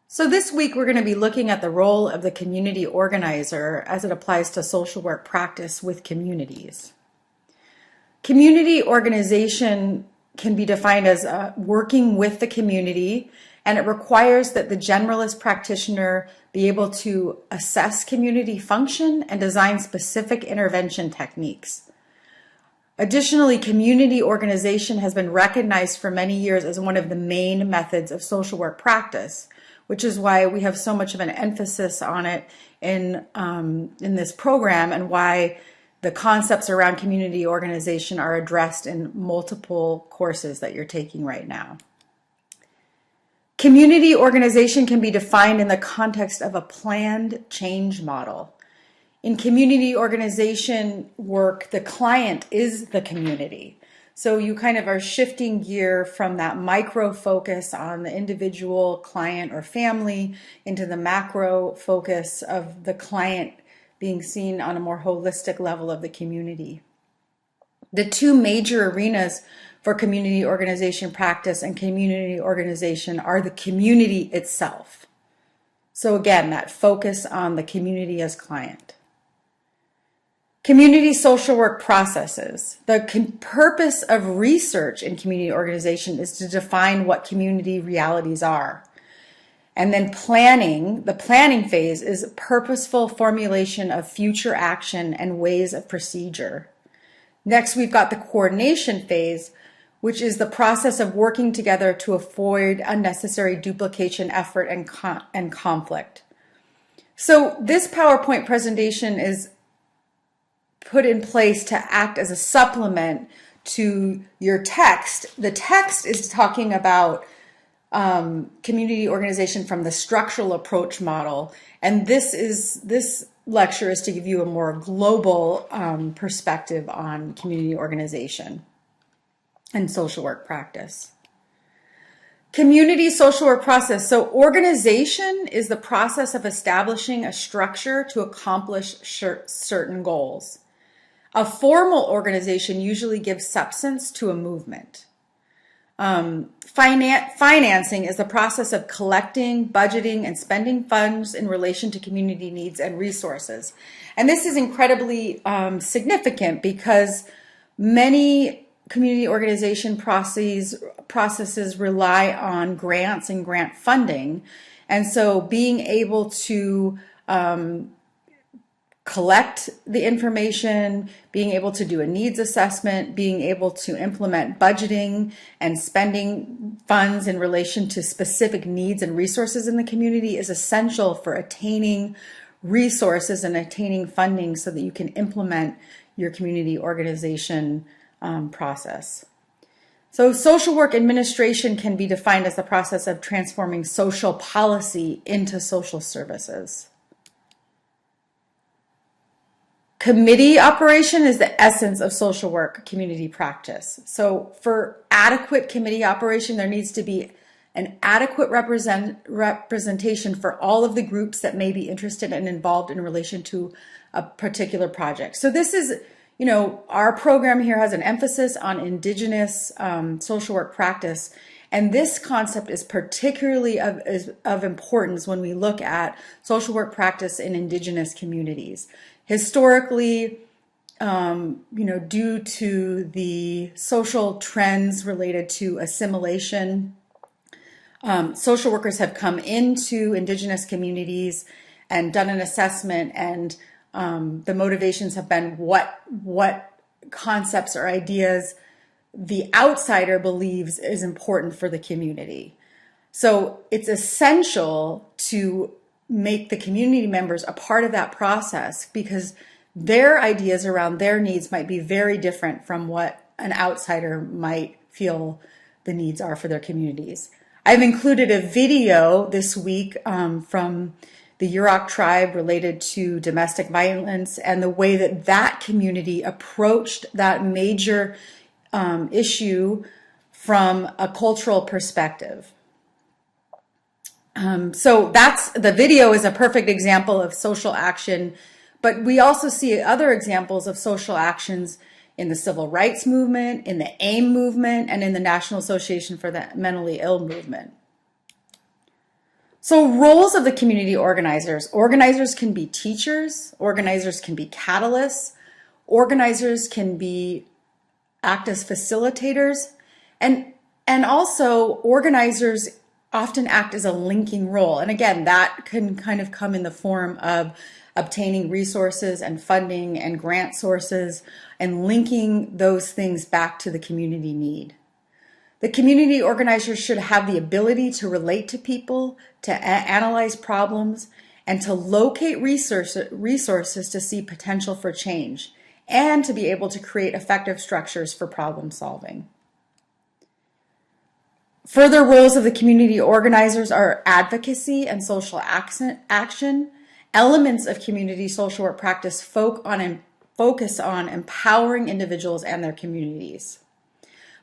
So this week we're going to be looking at the role of the community organizer as it applies to social work practice with communities. Community organization can be defined as working with the community, and it requires that the generalist practitioner be able to assess community function and design specific intervention techniques. Additionally, community organization has been recognized for many years as one of the main methods of social work practice, which is why we have so much of an emphasis on it in this program, and why the concepts around community organization are addressed in multiple courses that you're taking right now. Community organization can be defined in the context of a planned change model. In community organization work, the client is the community. So you kind of are shifting gear from that micro focus on the individual client or family into the macro focus of the client being seen on a more holistic level of the community. The two major arenas for community organization practice and community organization are the community itself. So again, that focus on the community as client. Community social work processes. The purpose of research in community organization is to define what community realities are. And then planning, the planning phase, is purposeful formulation of future action and ways of procedure. Next, we've got the coordination phase, which is the process of working together to avoid unnecessary duplication, effort, and conflict. So this PowerPoint presentation is put in place to act as a supplement to your text. The text is talking about community organization from the structural approach model, and this lecture is to give you a more global perspective on community organization and social work practice. Community social work process. So organization is the process of establishing a structure to accomplish certain goals. A formal organization usually gives substance to a movement. Financing is the process of collecting, budgeting, and spending funds in relation to community needs and resources. And this is incredibly significant because many community organization processes rely on grants and grant funding. And so being able to collect the information, being able to do a needs assessment, being able to implement budgeting and spending funds in relation to specific needs and resources in the community is essential for attaining resources and attaining funding so that you can implement your community organization process. So social work administration can be defined as the process of transforming social policy into social services. Committee operation is the essence of social work community practice. So for adequate committee operation, there needs to be an adequate representation for all of the groups that may be interested and involved in relation to a particular project. So this is, our program here has an emphasis on Indigenous social work practice. And this concept is particularly of importance when we look at social work practice in Indigenous communities. Historically, due to the social trends related to assimilation, social workers have come into Indigenous communities and done an assessment, and the motivations have been what concepts or ideas the outsider believes is important for the community. So it's essential to make the community members a part of that process, because their ideas around their needs might be very different from what an outsider might feel the needs are for their communities. I've included a video this week from the Yurok tribe related to domestic violence and the way that community approached that major issue from a cultural perspective. So the video is a perfect example of social action, but we also see other examples of social actions in the civil rights movement, in the AIM movement, and in the National Association for the Mentally Ill movement. So roles of the community organizers. Organizers can be teachers, organizers can be catalysts, organizers can act as facilitators, and also organizers often act as a linking role. And again, that can kind of come in the form of obtaining resources and funding and grant sources and linking those things back to the community need. The community organizers should have the ability to relate to people, to analyze problems, and to locate resources to see potential for change, and to be able to create effective structures for problem solving. Further roles of the community organizers are advocacy and social action. Elements of community social work practice focus on empowering individuals and their communities.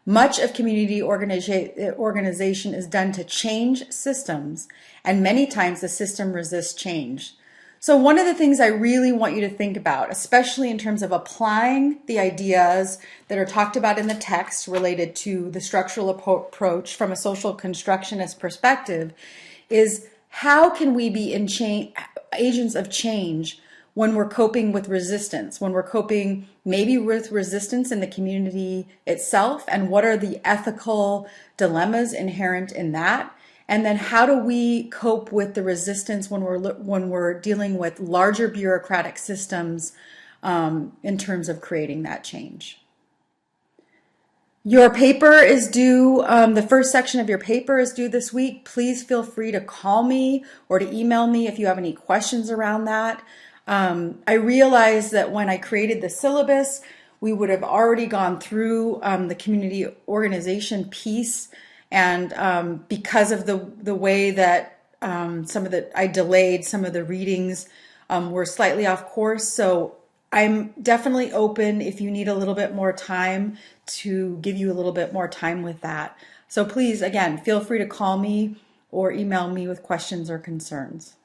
Much of community organization is done to change systems, and many times the system resists change. So one of the things I really want you to think about, especially in terms of applying the ideas that are talked about in the text related to the structural approach from a social constructionist perspective, is how can we be agents of change when we're coping with resistance, when we're coping maybe with resistance in the community itself, and what are the ethical dilemmas inherent in that? And then how do we cope with the resistance when we're dealing with larger bureaucratic systems in terms of creating that change? Your paper is due, the first section of your paper is due this week. Please feel free to call me or to email me if you have any questions around that. I realized that when I created the syllabus, we would have already gone through the community organization piece, and because of the way that I delayed some of the readings, were slightly off course. So I'm definitely open if you need a little bit more time to give you a little bit more time with that. So please, again, feel free to call me or email me with questions or concerns.